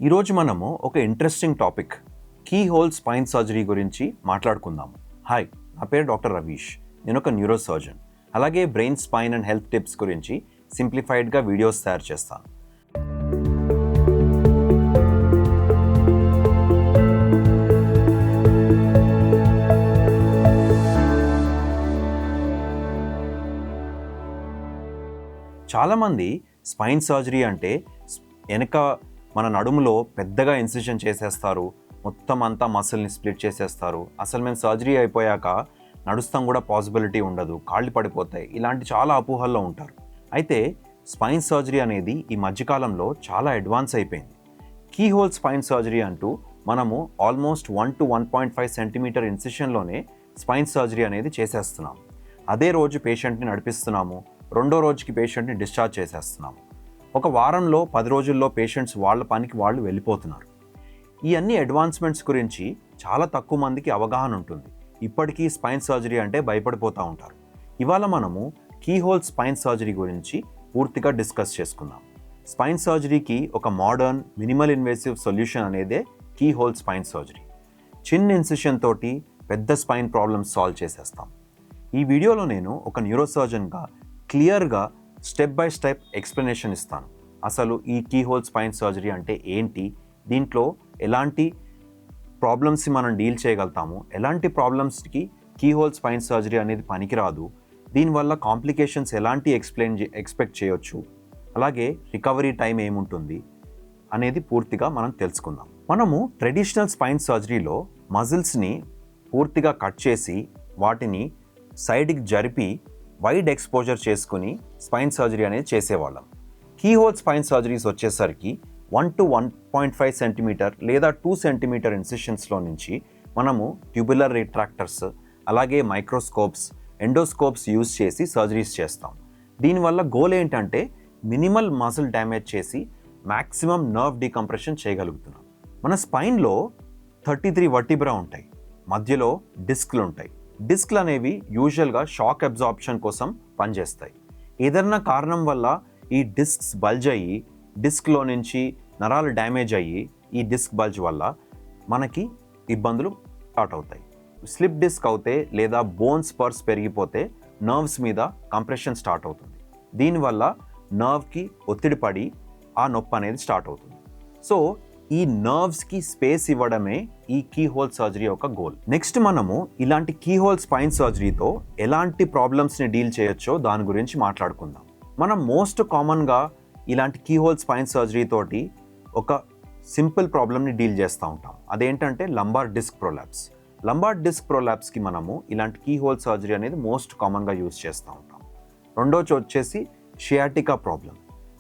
ఈరోజు మనము ఒక interesting topic keyhole spine surgery గురించి మాట్లాడుకుందాము. హాయ్, నా పేరు డాక్టర్ రవీష్. నేను ఒక న్యూరో సర్జన్. అలాగే brain, spine and health tips గురించి సింప్లిఫైడ్గా వీడియోస్ తయారు చేస్తాను. చాలామంది స్పైన్ సర్జరీ అంటే వెనక మన నడుములో పెద్దగా ఇన్సిషన్ చేసేస్తారు, మొత్తం అంతా మసిల్ని స్ప్లిట్ చేసేస్తారు, అసలు మేము సర్జరీ అయిపోయాక నడుస్తాం కూడా పాసిబిలిటీ ఉండదు, కాళ్ళు పడిపోతాయి, ఇలాంటి చాలా అపోహల్లో ఉంటారు. అయితే స్పైన్ సర్జరీ అనేది ఈ మధ్యకాలంలో చాలా అడ్వాన్స్ అయిపోయింది. కీ హోల్ స్పైన్ సర్జరీ అంటూ మనము ఆల్మోస్ట్ 1 to 1.5 సెంటీమీటర్ ఇన్సిషన్లోనే స్పైన్ సర్జరీ అనేది చేసేస్తున్నాము. అదే రోజు పేషెంట్ని నడిపిస్తున్నాము, రెండో రోజుకి పేషెంట్ని డిశ్చార్జ్ చేసేస్తున్నాము. ఒక వారంలో 10 రోజుల్లో పేషెంట్స్ వాళ్ళ పనికి వాళ్ళు వెళ్ళిపోతున్నారు. ఈ అన్ని అడ్వాన్స్మెంట్స్ గురించి చాలా తక్కువ మందికి అవగాహన ఉంటుంది. ఇప్పటికీ స్పైన్ సర్జరీ అంటే భయపడిపోతూ ఉంటారు. ఇవాళ మనము కీ హోల్ స్పైన్ సర్జరీ గురించి పూర్తిగా డిస్కస్ చేసుకుందాం. స్పైన్ సర్జరీకి ఒక మోడర్న్ మినిమల్ ఇన్వేసివ్ సొల్యూషన్ అనేదే కీ హోల్ స్పైన్ సర్జరీ. చిన్న ఇన్సిషన్ తోటి పెద్ద స్పైన్ ప్రాబ్లమ్స్ సాల్వ్ చేసేస్తాం. ఈ వీడియోలో నేను ఒక న్యూరో సర్జన్గా క్లియర్గా స్టెప్ బై స్టెప్ ఎక్స్ప్లెనేషన్ ఇస్తాను. అసలు ఈ కీ హోల్ స్పైన్ సర్జరీ అంటే ఏంటి, దీంట్లో ఎలాంటి ప్రాబ్లమ్స్ని మనం డీల్ చేయగలుగుతాము, ఎలాంటి ప్రాబ్లమ్స్కి కీ హోల్ స్పైన్ సర్జరీ అనేది పనికిరాదు, దీనివల్ల కాంప్లికేషన్స్ ఎలాంటి ఎక్స్పెక్ట్ చేయొచ్చు, అలాగే రికవరీ టైం ఏముంటుంది అనేది పూర్తిగా మనం తెలుసుకుందాం. మనము ట్రెడిషనల్ స్పైన్ సర్జరీలో మజిల్స్ని పూర్తిగా కట్ చేసి వాటిని సైడ్కి జరిపి వైడ్ ఎక్స్పోజర్ చేసుకుని స్పైన్ సర్జరీ అనేది చేసేవాళ్ళం. కీ హోల్ స్పైన్ సర్జరీస్ వచ్చేసరికి 1 to 1.5 సెంటీమీటర్ లేదా 2 సెంటీమీటర్ ఇన్సిషన్స్లో నుంచి మనము ట్యూబులర్ రిట్రాక్టర్స్, అలాగే మైక్రోస్కోప్స్, ఎండోస్కోప్స్ యూజ్ చేసి సర్జరీస్ చేస్తాం. దీనివల్ల గోల్ ఏంటంటే మినిమల్ మజిల్ డ్యామేజ్ చేసి మ్యాక్సిమం నర్వ్ డీకంప్రెషన్ చేయగలుగుతున్నాం. మన స్పైన్లో 33 వర్టిబ్రా ఉంటాయి, మధ్యలో డిస్క్లు ఉంటాయి. డిస్క్లు అనేవి యూజువల్గా షాక్ అబ్జార్ప్షన్ కోసం పనిచేస్తాయి. ఏదైనా కారణం వల్ల ఈ డిస్క్స్ బల్జ్ అయ్యి డిస్క్లో నుంచి నరాలు డ్యామేజ్ అయ్యి ఈ డిస్క్ బల్జ్ వల్ల మనకి ఇబ్బందులు స్టార్ట్ అవుతాయి. స్లిప్ డిస్క్ అవుతే లేదా బోన్ స్పర్స్ పెరిగిపోతే నర్వ్స్ మీద కంప్రెషన్ స్టార్ట్ అవుతుంది. దీనివల్ల నర్వ్కి ఒత్తిడి పడి ఆ నొప్పి అనేది స్టార్ట్ అవుతుంది. సో ఈ నర్వ్స్కి స్పేస్ ఇవ్వడమే ఈ కీ హోల్ సర్జరీ యొక్క గోల్. నెక్స్ట్ మనము ఇలాంటి కీ హోల్ స్పైన్ సర్జరీతో ఎలాంటి ప్రాబ్లమ్స్ని డీల్ చేయొచ్చో దాని గురించి మాట్లాడుకుందాం. మనం మోస్ట్ కామన్గా ఇలాంటి కీ హోల్ స్పైన్ సర్జరీ తోటి ఒక సింపుల్ ప్రాబ్లమ్ని డీల్ చేస్తూ ఉంటాం. అదేంటంటే lumbar disc prolapse. Lumbar disc ప్రొలాప్స్కి మనము ఇలాంటి కీ హోల్ సర్జరీ అనేది మోస్ట్ కామన్గా యూజ్ చేస్తూ ఉంటాం. రెండోది వచ్చేసి షియాటికా ప్రాబ్లం.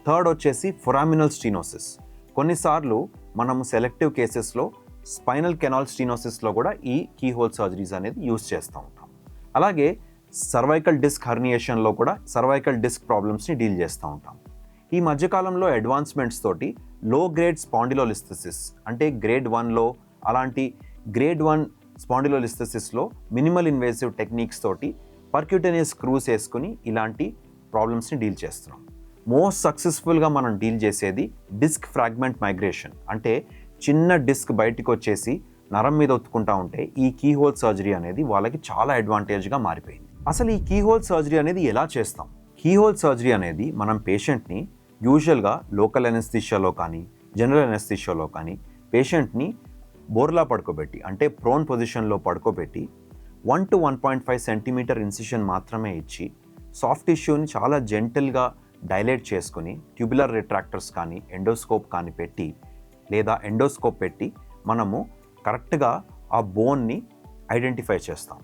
థర్డ్ వచ్చేసి ఫొరామినల్ స్టీనోసిస్. కొన్నిసార్లు మనము సెలెక్టివ్ కేసెస్లో స్పైనల్ కెనాల్ స్టీనోసిస్లో కూడా ఈ కీ హోల్ సర్జరీస్ అనేది యూజ్ చేస్తూ ఉంటాం. అలాగే సర్వైకల్ డిస్క్ హర్నియేషన్లో కూడా సర్వైకల్ డిస్క్ ప్రాబ్లమ్స్ని డీల్ చేస్తూ ఉంటాం. ఈ మధ్యకాలంలో అడ్వాన్స్మెంట్స్ తోటి లో గ్రేడ్ స్పాండిలోలిస్థెసిస్ అంటే గ్రేడ్ 1లో అలాంటి గ్రేడ్ 1 స్పాండిలోలిస్థెసిస్లో మినిమల్ ఇన్వేసివ్ టెక్నిక్స్ తోటి పర్క్యూటేనియస్ స్క్రూస్ వేసుకుని ఇలాంటి ప్రాబ్లమ్స్ని డీల్ చేస్తున్నాం. మోస్ట్ సక్సెస్ఫుల్గా మనం డీల్ చేసేది డిస్క్ ఫ్రాగ్మెంట్ మైగ్రేషన్. అంటే చిన్న డిస్క్ బయటకు వచ్చేసి నరం మీద ఒత్తుకుంటా ఉంటే ఈ కీ హోల్ సర్జరీ అనేది వాళ్ళకి చాలా అడ్వాంటేజ్గా మారిపోయింది. అసలు ఈ కీ హోల్ సర్జరీ అనేది ఎలా చేస్తాం? కీ హోల్ సర్జరీ అనేది మనం పేషెంట్ని యూజువల్గా లోకల్ ఎనెస్థీషియాలో కానీ జనరల్ ఎనెస్థీషియాలో కానీ పేషెంట్ని బోర్లా పడుకోబెట్టి అంటే ప్రోన్ పొజిషన్లో పడుకోబెట్టి 1 to 1.5 సెంటీమీటర్ ఇన్సిషన్ మాత్రమే ఇచ్చి సాఫ్ట్ టిష్యూని చాలా జెంటల్గా డైలేట్ చేసుకుని ట్యూబులర్ రిట్రాక్టర్స్ కానీ ఎండోస్కోప్ కానీ పెట్టి లేదా ఎండోస్కోప్ పెట్టి మనము కరెక్ట్గా ఆ బోన్ని ఐడెంటిఫై చేస్తాం.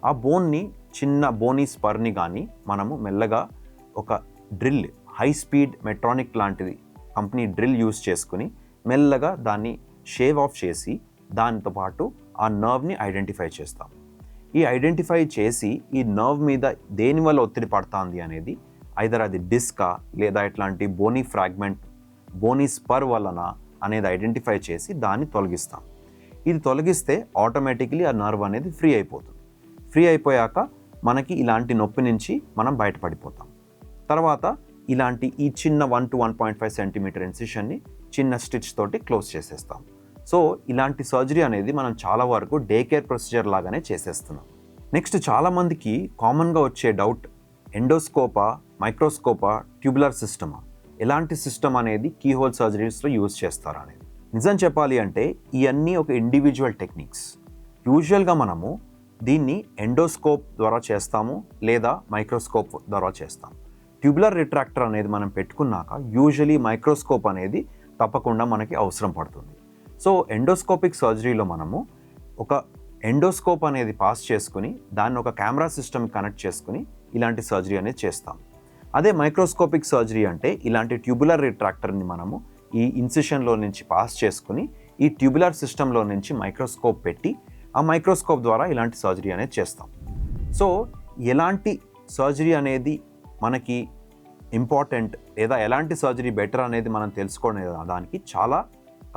ఆ బోన్ని చిన్న బోనీ స్పర్ని కానీ మనము మెల్లగా ఒక డ్రిల్, హై స్పీడ్ మెట్రానిక్ లాంటిది కంపెనీ డ్రిల్ యూజ్ చేసుకుని మెల్లగా దాన్ని షేవ్ ఆఫ్ చేసి దానితో పాటు ఆ నర్వ్ని ఐడెంటిఫై చేస్తాం. ఈ ఐడెంటిఫై చేసి ఈ నర్వ్ మీద దేనివల్ల ఒత్తిడి పడుతుంది అనేది ఐదర్ అది డిస్కా లేదా ఇట్లాంటి బోనీ ఫ్రాగ్మెంట్, బోనీ స్పర్ వలన అనేది ఐడెంటిఫై చేసి దాన్ని తొలగిస్తాం. ఇది తొలగిస్తే ఆటోమేటిక్లీ ఆ నర్వ్ అనేది ఫ్రీ అయిపోతుంది. ఫ్రీ అయిపోయాక మనకి ఇలాంటి నొప్పి నుంచి మనం బయటపడిపోతాం. తర్వాత ఇలాంటి ఈ చిన్న 1 to 1.5 సెంటీమీటర్ ఇన్సిషన్ని చిన్న స్టిచ్ తోటి క్లోజ్ చేసేస్తాం. సో ఇలాంటి సర్జరీ అనేది మనం చాలా వరకు డే కేర్ ప్రొసీజర్ లాగానే చేసేస్తున్నాం. నెక్స్ట్ చాలామందికి కామన్గా వచ్చే డౌట్, ఎండోస్కోపా, మైక్రోస్కోపా, ట్యూబులర్ సిస్టమా, ఎలాంటి సిస్టమ్ అనేది కీహోల్ సర్జరీస్లో యూజ్ చేస్తారా అనేది. నిజం చెప్పాలి అంటే ఇవన్నీ ఒక ఇండివిజువల్ టెక్నిక్స్. యూజువల్గా మనము దీన్ని ఎండోస్కోప్ ద్వారా చేస్తాము లేదా మైక్రోస్కోప్ ద్వారా చేస్తాము. ట్యూబులర్ రిట్రాక్టర్ అనేది మనం పెట్టుకున్నాక యూజువలీ మైక్రోస్కోప్ అనేది తప్పకుండా మనకి అవసరం పడుతుంది. సో ఎండోస్కోపిక్ సర్జరీలో మనము ఒక ఎండోస్కోప్ అనేది పాస్ చేసుకుని దాన్ని ఒక కెమెరా సిస్టమ్ కనెక్ట్ చేసుకుని ఇలాంటి సర్జరీ అనేది చేస్తాం. అదే మైక్రోస్కోపిక్ సర్జరీ అంటే ఇలాంటి ట్యూబులర్ రిట్రాక్టర్ని మనము ఈ ఇన్సిషన్లో నుంచి పాస్ చేసుకుని ఈ ట్యూబులర్ సిస్టంలో నుంచి మైక్రోస్కోప్ పెట్టి ఆ మైక్రోస్కోప్ ద్వారా ఇలాంటి సర్జరీ అనేది చేస్తాం. సో ఎలాంటి సర్జరీ అనేది మనకి ఇంపార్టెంట్ లేదా ఎలాంటి సర్జరీ బెటర్ అనేది మనం తెలుసుకోవడం దానికి చాలా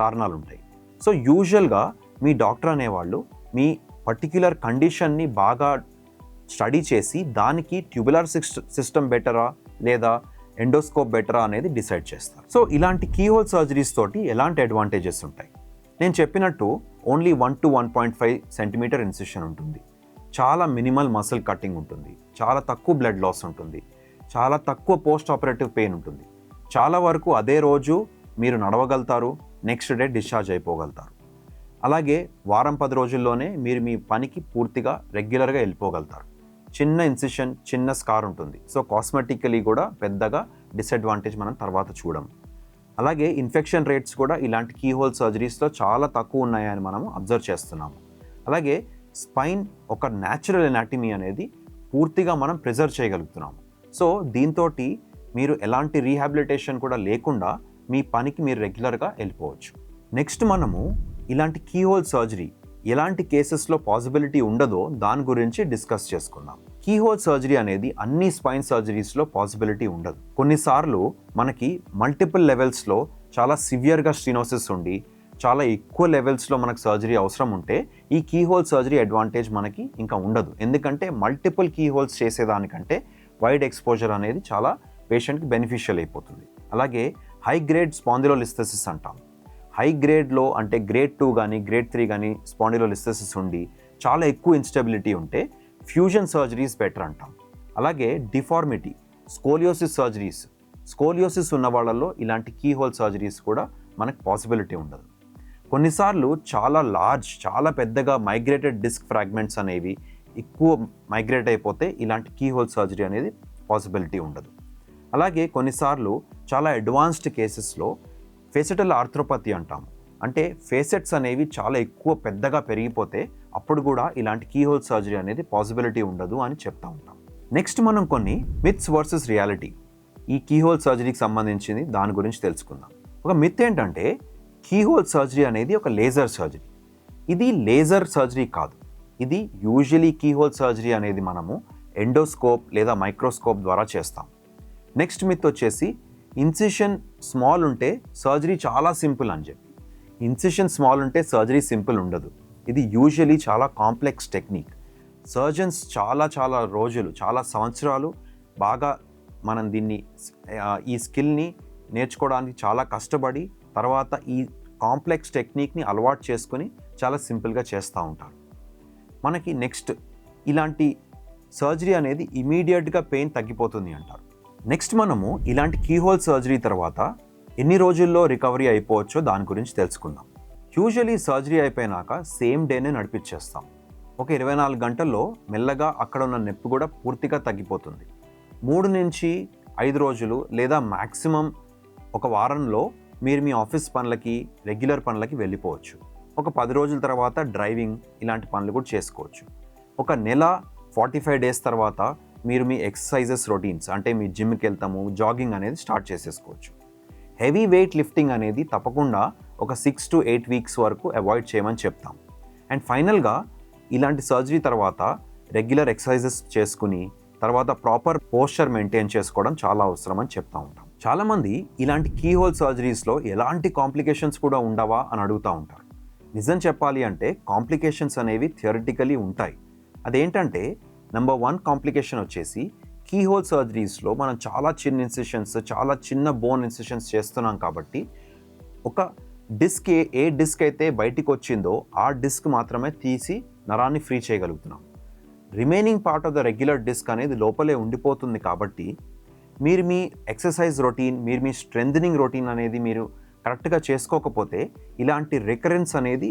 కారణాలు ఉంటాయి. సో యూజువల్గా మీ డాక్టర్ అనేవాళ్ళు మీ పర్టిక్యులర్ కండిషన్ని బాగా స్టడీ చేసి దానికి ట్యూబులర్ సిస్టమ్ బెటరా లేదా ఎండోస్కోప్ బెటరా అనేది డిసైడ్ చేస్తారు. సో ఇలాంటి కీహోల్ సర్జరీస్ తోటి ఎలాంటి అడ్వాంటేజెస్ ఉంటాయి? నేను చెప్పినట్టు ఓన్లీ 1 to 1.5 సెంటీమీటర్ ఇన్సిషన్ ఉంటుంది, చాలా మినిమల్ మసిల్ కటింగ్ ఉంటుంది, చాలా తక్కువ బ్లడ్ లాస్ ఉంటుంది, చాలా తక్కువ పోస్ట్ ఆపరేటివ్ పెయిన్ ఉంటుంది, చాలా వరకు అదే రోజు మీరు నడవగలుగుతారు, నెక్స్ట్ డే డిశ్చార్జ్ అయిపోగలుగుతారు. అలాగే వారం 10 రోజుల్లోనే మీరు మీ పనికి పూర్తిగా రెగ్యులర్గా వెళ్ళిపోగలుగుతారు. చిన్న ఇన్సిషన్, చిన్న స్కార్ ఉంటుంది. సో కాస్మెటికలీ కూడా పెద్దగా డిసడ్వాంటేజ్ మనం తర్వాత చూడం. అలాగే ఇన్ఫెక్షన్ రేట్స్ కూడా ఇలాంటి కీహోల్ సర్జరీస్లో చాలా తక్కువ ఉన్నాయని మనము అబ్జర్వ్ చేస్తున్నాము. అలాగే స్పైన్ ఒక న్యాచురల్ ఎనాటమీ అనేది పూర్తిగా మనం ప్రిజర్వ్ చేయగలుగుతున్నాము. సో దీంతో మీరు ఎలాంటి రీహాబిలిటేషన్ కూడా లేకుండా మీ పనికి మీరు రెగ్యులర్గా వెళ్ళిపోవచ్చు. నెక్స్ట్ మనము ఇలాంటి కీహోల్ సర్జరీ ఎలాంటి కేసెస్లో పాసిబిలిటీ ఉండదో దాని గురించి డిస్కస్ చేసుకుందాం. కీహోల్ సర్జరీ అనేది అన్ని స్పైన్ సర్జరీస్లో పాసిబిలిటీ ఉండదు. కొన్నిసార్లు మనకి మల్టిపుల్ లెవెల్స్లో చాలా సివియర్గా స్టీనోసిస్ ఉండి చాలా ఎక్కువ లెవెల్స్లో మనకు సర్జరీ అవసరం ఉంటే ఈ కీహోల్ సర్జరీ అడ్వాంటేజ్ మనకి ఇంకా ఉండదు. ఎందుకంటే మల్టిపుల్ కీహోల్స్ చేసేదానికంటే వైడ్ ఎక్స్పోజర్ అనేది చాలా పేషెంట్కి బెనిఫిషియల్ అయిపోతుంది. అలాగే హై గ్రేడ్ స్పాండిలోలిస్థెసిస్ అంటాం. హై గ్రేడ్లో అంటే గ్రేడ్ 2 కానీ గ్రేడ్ 3 కానీ స్పాండిలోలిస్థెసిస్ ఉండి చాలా ఎక్కువ ఇన్స్టెబిలిటీ ఉంటే ఫ్యూజన్ సర్జరీస్ బెటర్ అంటాం. అలాగే డిఫార్మిటీ, స్కోలియోసిస్ సర్జరీస్, స్కోలియోసిస్ ఉన్న వాళ్ళల్లో ఇలాంటి కీహోల్ సర్జరీస్ కూడా మనకు పాసిబిలిటీ ఉండదు. కొన్నిసార్లు చాలా పెద్దగా మైగ్రేటెడ్ డిస్క్ ఫ్రాగ్మెంట్స్ అనేవి ఎక్కువ మైగ్రేట్ అయిపోతే ఇలాంటి కీహోల్ సర్జరీ అనేది పాసిబిలిటీ ఉండదు. అలాగే కొన్నిసార్లు చాలా అడ్వాన్స్డ్ కేసెస్లో ఫేసెటల్ ఆర్థ్రోపతి అంటాము. అంటే ఫేసెట్స్ అనేవి చాలా ఎక్కువ పెద్దగా పెరిగిపోతే అప్పుడు కూడా ఇలాంటి కీహోల్ సర్జరీ అనేది పాసిబిలిటీ ఉండదు అని చెప్తా ఉంటాం. నెక్స్ట్ మనం కొన్ని మిత్స్ వర్సెస్ రియాలిటీ ఈ కీహోల్ సర్జరీకి సంబంధించింది దాని గురించి తెలుసుకుందాం. ఒక మిత్ ఏంటంటే కీహోల్ సర్జరీ అనేది ఒక లేజర్ సర్జరీ. ఇది లేజర్ సర్జరీ కాదు. ఇది యూజువలీ కీహోల్ సర్జరీ అనేది మనము ఎండోస్కోప్ లేదా మైక్రోస్కోప్ ద్వారా చేస్తాం. నెక్స్ట్ మిత్ వచ్చేసి ఇన్సిషన్ స్మాల్ ఉంటే సర్జరీ చాలా సింపుల్ అని చెప్పి. ఇన్సిషన్ స్మాల్ ఉంటే సర్జరీ సింపుల్ ఉండదు. ఇది యూజువలీ చాలా కాంప్లెక్స్ టెక్నిక్. సర్జన్స్ చాలా రోజులు, చాలా సంవత్సరాలు బాగా మనం ఈ స్కిల్ని నేర్చుకోవడానికి చాలా కష్టపడి తర్వాత ఈ కాంప్లెక్స్ టెక్నిక్ని అలవాటు చేసుకొని చాలా సింపుల్గా చేస్తూ ఉంటారు. మనకి నెక్స్ట్ ఇలాంటి సర్జరీ అనేది ఇమీడియట్గా పెయిన్ తగ్గిపోతుంది అంటారు. నెక్స్ట్ మనము ఇలాంటి కీహోల్ సర్జరీ తర్వాత ఎన్ని రోజుల్లో రికవరీ అయిపోవచ్చో దాని గురించి తెలుసుకుందాం. యూజువలీ సర్జరీ అయిపోయినాక సేమ్ డేనే నడిపించేస్తాం. ఒక 24 గంటల్లో మెల్లగా అక్కడ ఉన్న నొప్పి కూడా పూర్తిగా తగ్గిపోతుంది. 3 నుంచి 5 రోజులు లేదా మ్యాక్సిమం ఒక వారంలో మీరు మీ ఆఫీస్ పనులకి, రెగ్యులర్ పనులకి వెళ్ళిపోవచ్చు. ఒక 10 రోజుల తర్వాత డ్రైవింగ్ ఇలాంటి పనులు కూడా చేసుకోవచ్చు. ఒక నెల 45 డేస్ తర్వాత మీరు మీ ఎక్సర్సైజెస్ రొటీన్స్ అంటే మీ జిమ్కి వెళ్తాము, జాగింగ్ అనేది స్టార్ట్ చేసేసుకోవచ్చు. హెవీ వెయిట్ లిఫ్టింగ్ అనేది తప్పకుండా ఒక 6 to 8 వీక్స్ వరకు అవాయిడ్ చేయమని చెప్తాం. అండ్ ఫైనల్గా ఇలాంటి సర్జరీ తర్వాత రెగ్యులర్ ఎక్సర్సైజెస్ చేసుకుని తర్వాత ప్రాపర్ పోస్చర్ మెయింటైన్ చేసుకోవడం చాలా అవసరం అని చెప్తూ ఉంటాం. చాలామంది ఇలాంటి కీహోల్ సర్జరీస్లో ఎలాంటి కాంప్లికేషన్స్ కూడా ఉండవా అని అడుగుతూ ఉంటారు. నిజం చెప్పాలి అంటే కాంప్లికేషన్స్ అనేవి థియరిటికలీ ఉంటాయి. అదేంటంటే నెంబర్ 1 కాంప్లికేషన్ వచ్చేసి కీహోల్ సర్జరీస్లో మనం చాలా చిన్న ఇన్సిషన్స్, చాలా చిన్న బోన్ ఇన్సిషన్స్ చేస్తున్నాం కాబట్టి ఒక డిస్క్ ఏ డిస్క్ అయితే బయటికి వచ్చిందో ఆ డిస్క్ మాత్రమే తీసి నరాన్ని ఫ్రీ చేయగలుగుతున్నాం. Remaining part of the regular disc అనేది లోపలే ఉండిపోతుంది. కాబట్టి మీరు మీ ఎక్సర్సైజ్ రొటీన్, మీరు మీ స్ట్రెంథనింగ్ రొటీన్ అనేది మీరు కరెక్ట్గా చేసుకోకపోతే ఇలాంటి రికరెన్స్ అనేది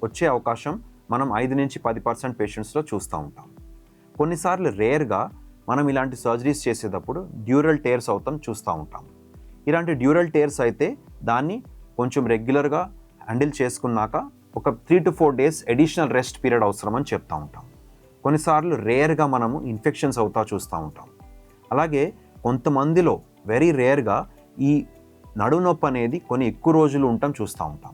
వచ్చే అవకాశం మనం 5-10% పేషెంట్స్లో చూస్తూ ఉంటాం. కొన్నిసార్లు రేర్గా మనం ఇలాంటి సర్జరీస్ చేసేటప్పుడు డ్యూరల్ టేర్స్ చూస్తూ ఉంటాం. ఇలాంటి డ్యూరల్ టేర్స్ అయితే దాన్ని కొంచెం రెగ్యులర్గా హ్యాండిల్ చేసుకున్నాక ఒక 3 to 4 days additional rest period అవసరమని చెప్తూ ఉంటాం. కొన్నిసార్లు రేర్గా మనము ఇన్ఫెక్షన్స్ చూస్తూ ఉంటాం. అలాగే కొంతమందిలో వెరీ రేర్గా ఈ నడుము నొప్పి అనేది కొన్ని ఎక్కువ రోజులు చూస్తూ ఉంటాం.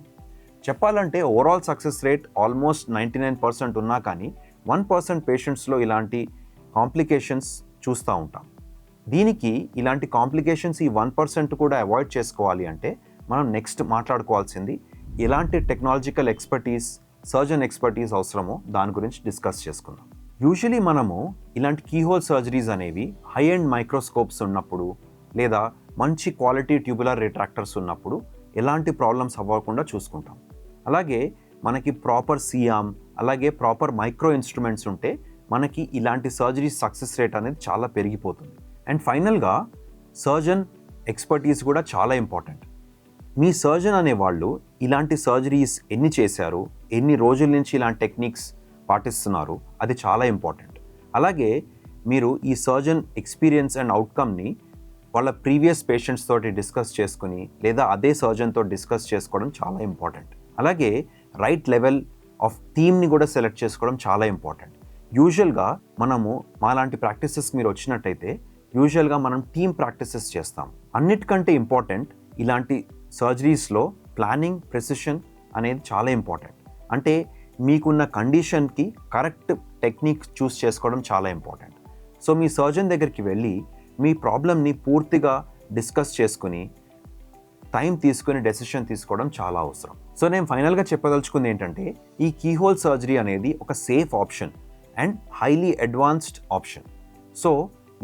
చెప్పాలంటే ఓవరాల్ సక్సెస్ రేట్ ఆల్మోస్ట్ 99% ఉన్నా కానీ 1% పేషెంట్స్లో ఇలాంటి కాంప్లికేషన్స్ చూస్తూ ఉంటాం. దీనికి ఇలాంటి కాంప్లికేషన్స్ ఈ 1% కూడా అవాయిడ్ చేసుకోవాలి అంటే మనం నెక్స్ట్ మాట్లాడుకోవాల్సింది ఎలాంటి టెక్నాలజికల్ ఎక్స్పర్టీస్, సర్జన్ ఎక్స్పర్టీస్ అవసరమో దాని గురించి డిస్కస్ చేసుకుందాం. యూజువలీ మనము ఇలాంటి కీహోల్ సర్జరీస్ అనేవి హై అండ్ మైక్రోస్కోప్స్ ఉన్నప్పుడు లేదా మంచి క్వాలిటీ ట్యూబులర్ రిట్రాక్టర్స్ ఉన్నప్పుడు ఎలాంటి ప్రాబ్లమ్స్ అవ్వకుండా చూసుకుంటాం. అలాగే మనకి ప్రాపర్ సియామ్, అలాగే ప్రాపర్ మైక్రో ఇన్స్ట్రుమెంట్స్ ఉంటే మనకి ఇలాంటి సర్జరీస్ సక్సెస్ రేట్ అనేది చాలా పెరిగిపోతుంది. అండ్ ఫైనల్గా సర్జన్ ఎక్స్పర్టీస్ కూడా చాలా ఇంపార్టెంట్. మీ సర్జన్ అనేవాళ్ళు ఇలాంటి సర్జరీస్ ఎన్ని చేశారు, ఎన్ని రోజుల నుంచి ఇలాంటి టెక్నిక్స్ పాటిస్తున్నారు, అది చాలా ఇంపార్టెంట్. అలాగే మీరు ఈ సర్జన్ ఎక్స్పీరియన్స్ అండ్ అవుట్కమ్ని వాళ్ళ ప్రీవియస్ పేషెంట్స్ తోటి డిస్కస్ చేసుకుని లేదా అదే సర్జన్తో డిస్కస్ చేసుకోవడం చాలా ఇంపార్టెంట్. అలాగే రైట్ లెవెల్ ఆఫ్ టీమ్ని కూడా సెలెక్ట్ చేసుకోవడం చాలా ఇంపార్టెంట్. యూజువల్గా మనము మాలాంటి ప్రాక్టీసెస్కి మీరు వచ్చినట్టయితే యూజువల్గా మనం టీమ్ ప్రాక్టీసెస్ చేస్తాం. అన్నిటికంటే ఇంపార్టెంట్ ఇలాంటి సర్జరీస్లో ప్లానింగ్, ప్రెసిషన్ అనేది చాలా ఇంపార్టెంట్. అంటే మీకున్న కండిషన్కి కరెక్ట్ టెక్నిక్ చూస్ చేసుకోవడం చాలా ఇంపార్టెంట్. సో మీ సర్జన్ దగ్గరికి వెళ్ళి మీ ప్రాబ్లమ్ని పూర్తిగా డిస్కస్ చేసుకుని టైం తీసుకుని డెసిషన్ తీసుకోవడం చాలా అవసరం. సో నేను ఫైనల్గా చెప్పదలుచుకుంది ఏంటంటే ఈ కీహోల్ సర్జరీ అనేది ఒక safe option and highly advanced option. So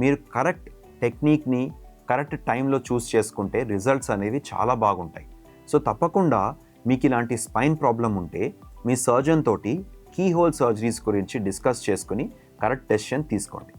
మీరు కరెక్ట్ టెక్నిక్ని కరెక్ట్ టైంలో చూస్ చేసుకుంటే రిజల్ట్స్ అనేవి చాలా బాగుంటాయి. సో తప్పకుండా మీకు ఇలాంటి స్పైన్ ప్రాబ్లం ఉంటే మీ సర్జన్ తోటి కీహోల్ సర్జరీస్ గురించి డిస్కస్ చేసుకుని కరెక్ట్ డెసిషన్ తీసుకోండి.